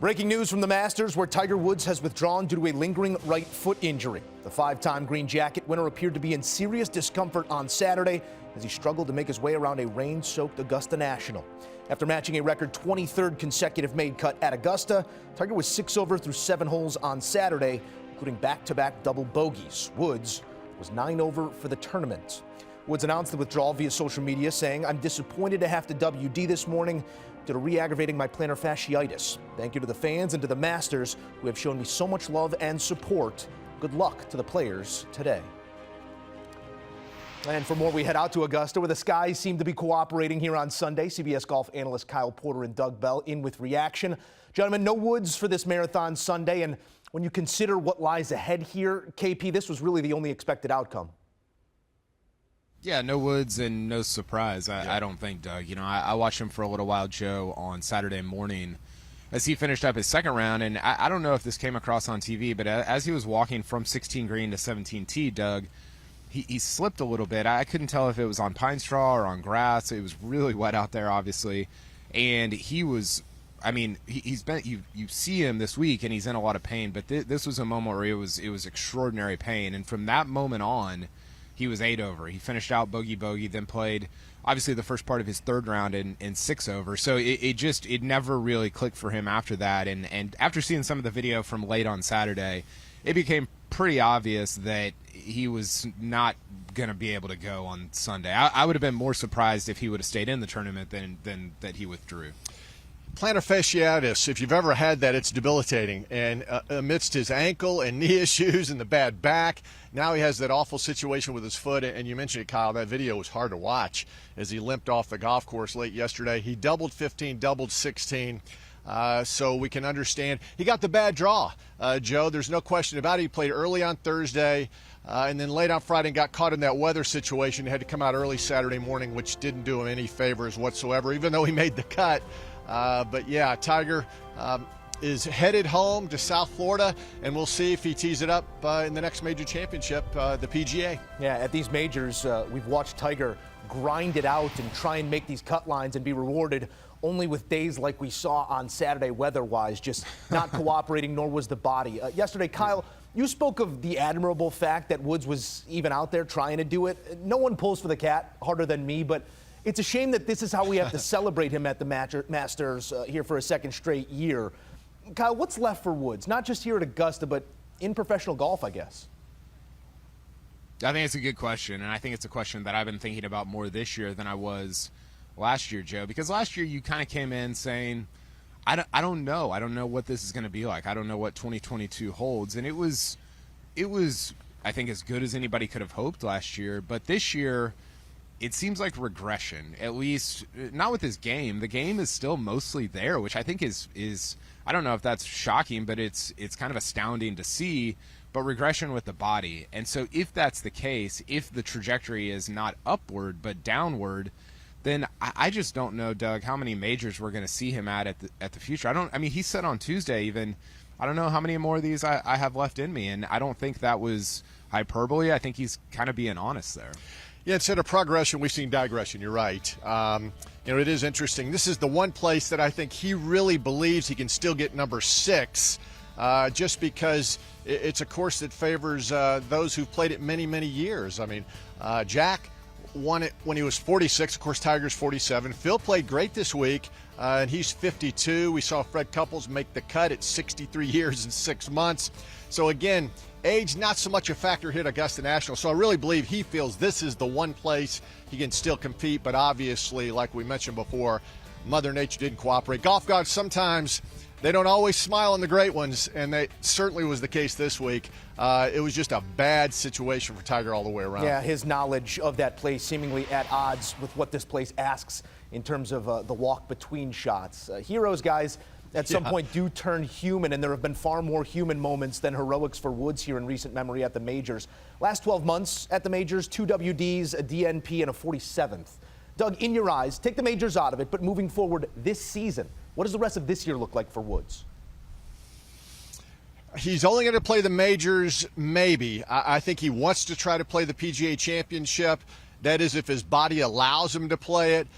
Breaking news from the Masters, where Tiger Woods has withdrawn due to a lingering right foot injury. The five-time Green Jacket winner appeared to be in serious discomfort on Saturday as he struggled to make his way around a rain-soaked Augusta National. After matching a record 23rd consecutive made cut at Augusta, Tiger was 6 over through 7 holes on Saturday, including back-to-back double bogeys. Woods was 9 over for the tournament. Woods announced the withdrawal via social media, saying, "I'm disappointed to have to WD this morning due to re-aggravating my plantar fasciitis. Thank you to the fans and to the Masters who have shown me so much love and support. Good luck to the players today." And for more, we head out to Augusta, where the skies seem to be cooperating here on Sunday. CBS golf analysts Kyle Porter and Doug Bell in with reaction. Gentlemen, no Woods for this marathon Sunday, and when you consider what lies ahead here, KP, this was really the only expected outcome. Yeah, no Woods and no surprise, I don't think, Doug. You know, I watched him for a little while, Joe, on Saturday morning as he finished up his second round, and I don't know if this came across on TV, but as he was walking from 16 green to 17 tee, Doug, he slipped a little bit. I couldn't tell if it was on pine straw or on grass. It was really wet out there, obviously, and he was, I mean, he's been, you see him this week, and he's in a lot of pain, but this was a moment where it was extraordinary pain, and from that moment on, he was 8 over. He finished out bogey, then played, obviously, the first part of his third round in 6 over. So it never really clicked for him after that. And after seeing some of the video from late on Saturday, it became pretty obvious that he was not going to be able to go on Sunday. I would have been more surprised if he would have stayed in the tournament than that he withdrew. Plantar fasciitis, if you've ever had that, it's debilitating. And amidst his ankle and knee issues and the bad back, now he has that awful situation with his foot. And you mentioned it, Kyle, that video was hard to watch as he limped off the golf course late yesterday. He doubled 15, doubled 16. So we can understand. He got the bad draw, Joe. There's no question about it. He played early on Thursday and then late on Friday and got caught in that weather situation. He had to come out early Saturday morning, which didn't do him any favors whatsoever, even though he made the cut. But yeah, Tiger is headed home to South Florida, and we'll see if he tees it up in the next major championship, the PGA. Yeah, at these majors, we've watched Tiger grind it out and try and make these cut lines and be rewarded only with days like we saw on Saturday weather-wise, just not cooperating, nor was the body. Yesterday, Kyle, you spoke of the admirable fact that Woods was even out there trying to do it. No one pulls for the cat harder than me, but it's a shame that this is how we have to celebrate him at the Masters here for a second straight year. Kyle, what's left for Woods? Not just here at Augusta, but in professional golf, I guess. I think it's a good question, and I think it's a question that I've been thinking about more this year than I was last year, Joe, because last year you kind of came in saying, I don't know. I don't know what this is going to be like. I don't know what 2022 holds. And it was, I think, as good as anybody could have hoped last year. But this year, it seems like regression, at least not with his game. The game is still mostly there, which I think is I don't know if that's shocking, but it's kind of astounding to see, but regression with the body. And so if that's the case, if the trajectory is not upward but downward, then I just don't know, Doug, how many majors we're going to see him at the future. I mean, he said on Tuesday even, I don't know how many more of these I have left in me, and I don't think that was hyperbole. I think he's kind of being honest there. Yeah, instead of progression, we've seen digression. You're right. You know, it is interesting. This is the one place that I think he really believes he can still get number 6, just because it's a course that favors those who've played it many, many years. I mean, Jack won it when he was 46. Of course, Tiger's 47. Phil played great this week, and he's 52. We saw Fred Couples make the cut at 63 years and 6 months. So again, age not so much a factor here at Augusta National. So I really believe he feels this is the one place he can still compete. But obviously, like we mentioned before, Mother Nature didn't cooperate. Golf gods sometimes, they don't always smile on the great ones, and that certainly was the case this week. It was just a bad situation for Tiger all the way around. Yeah, his knowledge of that place seemingly at odds with what this place asks in terms of the walk between shots. Heroes, guys, at some point do turn human, and there have been far more human moments than heroics for Woods here in recent memory at the majors. Last 12 months at the majors, 2 WDs, a DNP, and a 47th. Doug, in your eyes, take the majors out of it, but moving forward this season, what does the rest of this year look like for Woods? He's only going to play the majors, maybe. I think he wants to try to play the PGA Championship. That is if his body allows him to play it.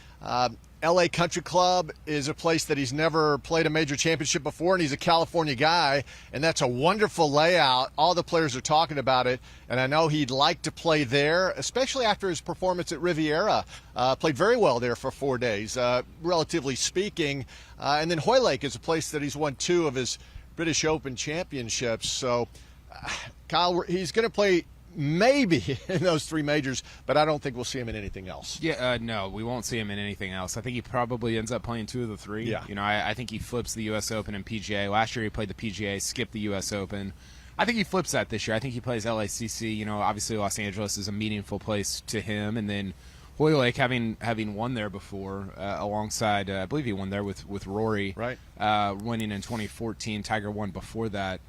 LA Country Club is a place that he's never played a major championship before, and he's a California guy, and that's a wonderful layout. All the players are talking about it, and I know he'd like to play there, especially after his performance at Riviera. Played very well there for 4 days, relatively speaking. And then Hoylake is a place that he's won 2 of his British Open championships. So, Kyle, he's going to play maybe in those 3 majors, but I don't think we'll see him in anything else. Yeah, no, we won't see him in anything else. I think he probably ends up playing 2 of the 3. Yeah. You know, I think he flips the U.S. Open and PGA. Last year he played the PGA, skipped the U.S. Open. I think he flips that this year. I think he plays LACC. You know, obviously Los Angeles is a meaningful place to him, and then Hoylake, having won there before, alongside, I believe he won there with Rory, right? Winning in 2014. Tiger won before that.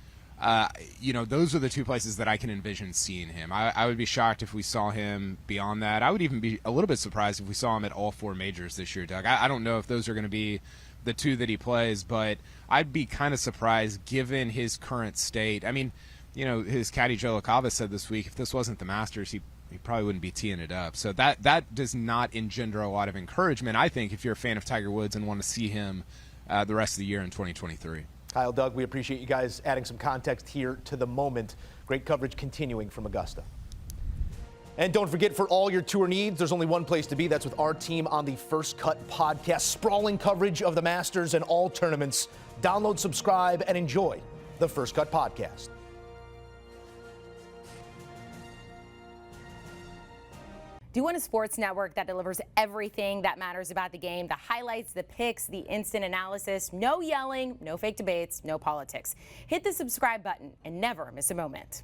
You know, those are the 2 places that I can envision seeing him. I would be shocked if we saw him beyond that. I would even be a little bit surprised if we saw him at all 4 majors this year, Doug. I don't know if those are going to be the 2 that he plays, but I'd be kind of surprised given his current state. I mean, you know, his caddy Joe LaCava said this week, if this wasn't the Masters, he probably wouldn't be teeing it up. So that does not engender a lot of encouragement, I think, if you're a fan of Tiger Woods and want to see him the rest of the year in 2023. Kyle, Doug, we appreciate you guys adding some context here to the moment. Great coverage continuing from Augusta. And don't forget, for all your tour needs, there's only one place to be. That's with our team on the First Cut podcast. Sprawling coverage of the Masters and all tournaments. Download, subscribe, and enjoy the First Cut podcast. Do you want a sports network that delivers everything that matters about the game? The highlights, the picks, the instant analysis, no yelling, no fake debates, no politics. Hit the subscribe button and never miss a moment.